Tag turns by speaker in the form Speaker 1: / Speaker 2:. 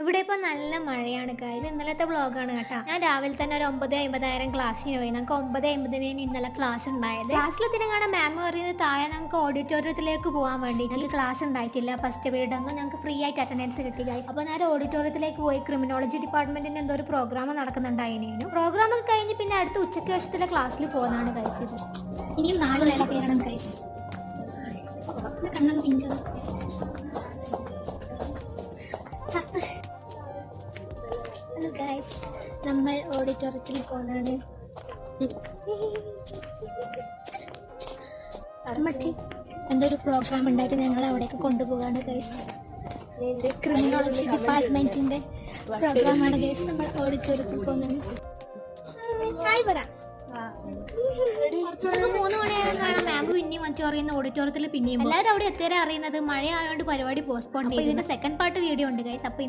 Speaker 1: ഇവിടെ ഇപ്പൊ നല്ല മഴയാണ് ഗൈസ്. ഇന്നലത്തെ വ്ളോഗാണ് കേട്ടോ. ഞാൻ രാവിലെ തന്നെ ഒരു 9:50 ക്ലാസ്സിന് പോയി. ഞങ്ങൾക്ക് 9:50 ഇന്നലെ ക്ലാസ് ഉണ്ടായത്. ക്ലാസ്സിലെത്തിനും കാണാൻ മാം പറയുന്നത് താഴെ ഞങ്ങൾക്ക് ഓഡിറ്റോറിയത്തിലേക്ക് പോകാൻ വേണ്ടി. ഞങ്ങൾക്ക് ക്ലാസ് ഉണ്ടായിട്ടില്ല ഫസ്റ്റ് പീരീഡ് ഒന്നും. ഞങ്ങൾക്ക് ഫ്രീ ആയിട്ട് അറ്റൻഡൻസ് കിട്ടി ഗൈസ്. അപ്പോൾ നേരെ ഓഡിറ്റോറിയത്തിലേക്ക് പോയി. ക്രിമിനോളജി ഡിപ്പാർട്ട്മെന്റിന്റെ എന്തോ ഒരു പ്രോഗ്രാം നടക്കുന്നുണ്ടായിരുന്നു. പ്രോഗ്രാം ഒക്കെ കഴിഞ്ഞ് പിന്നെ അടുത്ത ഉച്ചയ്ക്ക് ശേഷത്തിലെ ക്ലാസ്സിൽ പോകുന്നതാണ് ഗൈസ്. ഇത് ഇനിയും 4 നില കയറണം ഗൈസ്. കണ്ണൻ പിങ്ക് ഗൈസ്, നമ്മൾ ഓഡിറ്റോറിയത്തിൽ പോകുന്നതാണ്. മറ്റേ എന്തൊരു പ്രോഗ്രാം ഉണ്ടായിട്ട് ഞങ്ങൾ അവിടേക്ക് കൊണ്ടുപോകാണ് ഗൈസ്. ക്രിമിനോളജി ഡിപ്പാർട്ട്മെന്റിന്റെ പ്രോഗ്രാമാണ് ഗൈസ്. നമ്മൾ ഓഡിറ്റോറിയത്തിൽ പോകുന്നത്. 3 മണിയായാലും കാണാം മാം പിന്നെയും മറ്റു അറിയുന്ന ഓഡിറ്റോറിയത്തിൽ പിന്നെയും എല്ലാവരും അവിടെ എത്തിയാലും അറിയുന്നത് മഴ ആയതുകൊണ്ട് പരിപാടി പോസ്റ്റ്പോൺ ചെയ്തു. ഇതിന്റെ സെക്കൻഡ് പാർട്ട് വീഡിയോ ഉണ്ട് ഗൈസ്. അപ്പൊ